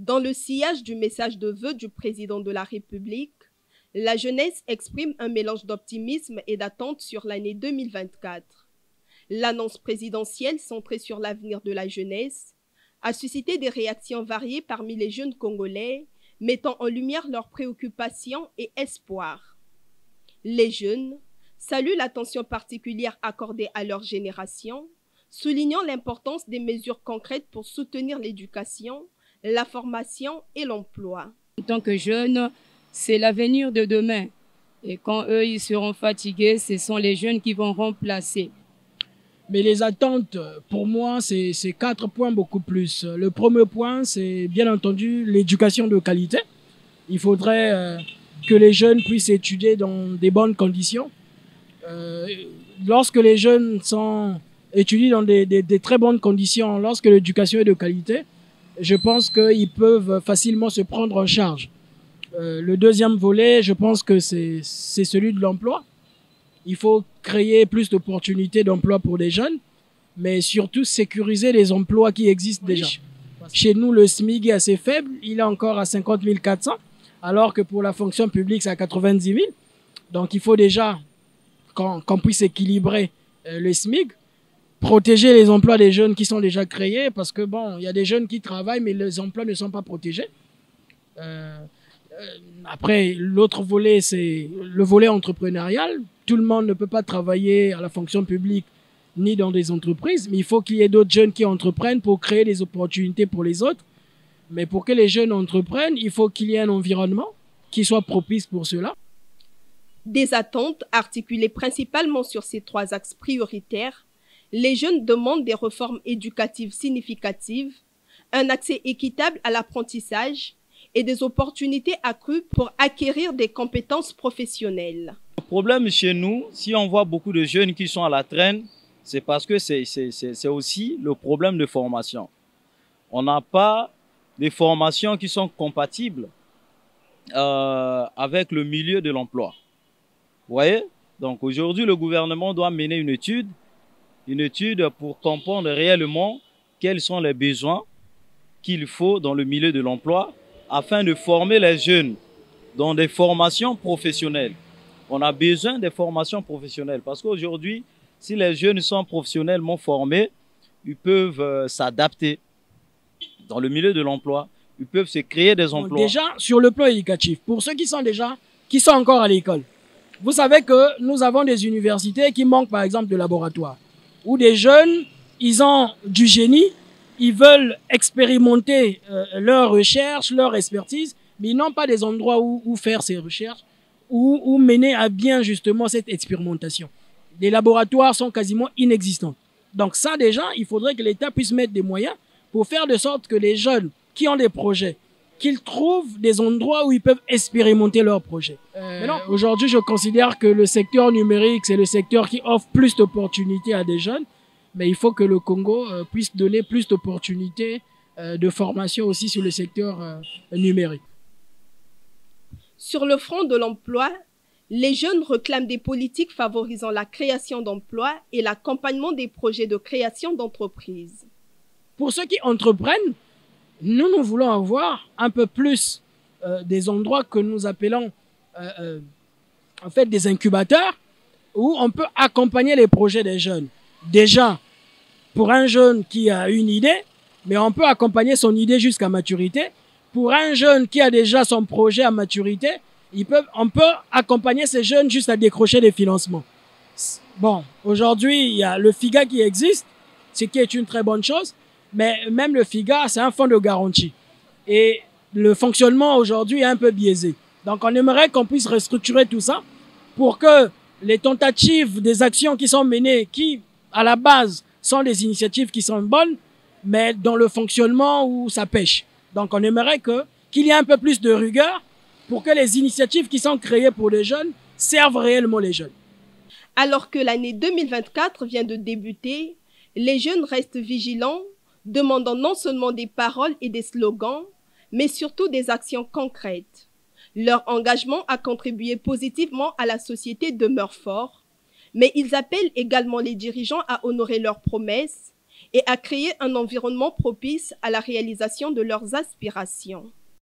Dans le sillage du message de vœux du président de la République, la jeunesse exprime un mélange d'optimisme et d'attente sur l'année 2024. L'annonce présidentielle centrée sur l'avenir de la jeunesse a suscité des réactions variées parmi les jeunes Congolais, mettant en lumière leurs préoccupations et espoirs. Les jeunes saluent l'attention particulière accordée à leur génération, soulignant l'importance des mesures concrètes pour soutenir l'éducation, la formation et l'emploi. En tant que jeunes, c'est l'avenir de demain. Et quand eux, ils seront fatigués, ce sont les jeunes qui vont remplacer. Mais les attentes, pour moi, c'est 4 points beaucoup plus. Le premier point, c'est bien entendu l'éducation de qualité. Il faudrait que les jeunes puissent étudier dans des bonnes conditions. Lorsque les jeunes étudient dans des très bonnes conditions, lorsque l'éducation est de qualité, je pense qu'ils peuvent facilement se prendre en charge. Le deuxième volet, je pense que c'est celui de l'emploi. Il faut créer plus d'opportunités d'emploi pour les jeunes, mais surtout sécuriser les emplois qui existent déjà. Chez nous, le SMIC est assez faible, il est encore à 50 400, alors que pour la fonction publique, c'est à 90 000. Donc il faut déjà qu'on puisse équilibrer le SMIC, protéger les emplois des jeunes qui sont déjà créés, parce que bon, il y a des jeunes qui travaillent, mais les emplois ne sont pas protégés. Après, l'autre volet, c'est le volet entrepreneurial. Tout le monde ne peut pas travailler à la fonction publique ni dans des entreprises, mais il faut qu'il y ait d'autres jeunes qui entreprennent pour créer des opportunités pour les autres. Mais pour que les jeunes entreprennent, il faut qu'il y ait un environnement qui soit propice pour cela. Des attentes articulées principalement sur ces 3 axes prioritaires, les jeunes demandent des réformes éducatives significatives, un accès équitable à l'apprentissage et des opportunités accrues pour acquérir des compétences professionnelles. Le problème chez nous, si on voit beaucoup de jeunes qui sont à la traîne, c'est parce que c'est aussi le problème de formation. On n'a pas des formations qui sont compatibles avec le milieu de l'emploi. Vous voyez? Donc aujourd'hui, le gouvernement doit mener une étude pour comprendre réellement quels sont les besoins qu'il faut dans le milieu de l'emploi afin de former les jeunes dans des formations professionnelles. On a besoin des formations professionnelles parce qu'aujourd'hui, si les jeunes sont professionnellement formés, ils peuvent s'adapter dans le milieu de l'emploi, ils peuvent se créer des emplois. Déjà, sur le plan éducatif, pour ceux qui sont encore à l'école, vous savez que nous avons des universités qui manquent par exemple de laboratoires, où des jeunes, ils ont du génie, ils veulent expérimenter leur recherche, leur expertise, mais ils n'ont pas des endroits où faire ces recherches, où mener à bien justement cette expérimentation. Les laboratoires sont quasiment inexistants. Donc ça déjà, il faudrait que l'État puisse mettre des moyens pour faire de sorte que les jeunes qui ont des projets, qu'ils trouvent des endroits où ils peuvent expérimenter leurs projets. Aujourd'hui, je considère que le secteur numérique, c'est le secteur qui offre plus d'opportunités à des jeunes, mais il faut que le Congo puisse donner plus d'opportunités de formation aussi sur le secteur numérique. Sur le front de l'emploi, les jeunes réclament des politiques favorisant la création d'emplois et l'accompagnement des projets de création d'entreprises. Pour ceux qui entreprennent, nous voulons avoir un peu plus des endroits que nous appelons en fait des incubateurs où on peut accompagner les projets des jeunes. Déjà, pour un jeune qui a une idée, mais on peut accompagner son idée jusqu'à maturité. Pour un jeune qui a déjà son projet à maturité, on peut accompagner ces jeunes jusqu'à décrocher des financements. Bon, aujourd'hui, il y a le FIGA qui existe, ce qui est une très bonne chose, mais même le FIGA, c'est un fonds de garantie. Et le fonctionnement aujourd'hui est un peu biaisé. Donc, on aimerait qu'on puisse restructurer tout ça pour que les tentatives des actions qui sont menées, qui, à la base, sont des initiatives qui sont bonnes, mais dans le fonctionnement où ça pêche. Donc, on aimerait qu'il y ait un peu plus de rigueur pour que les initiatives qui sont créées pour les jeunes servent réellement les jeunes. Alors que l'année 2024 vient de débuter, les jeunes restent vigilants, demandant non seulement des paroles et des slogans, mais surtout des actions concrètes. Leur engagement à contribuer positivement à la société demeure fort, mais ils appellent également les dirigeants à honorer leurs promesses et à créer un environnement propice à la réalisation de leurs aspirations.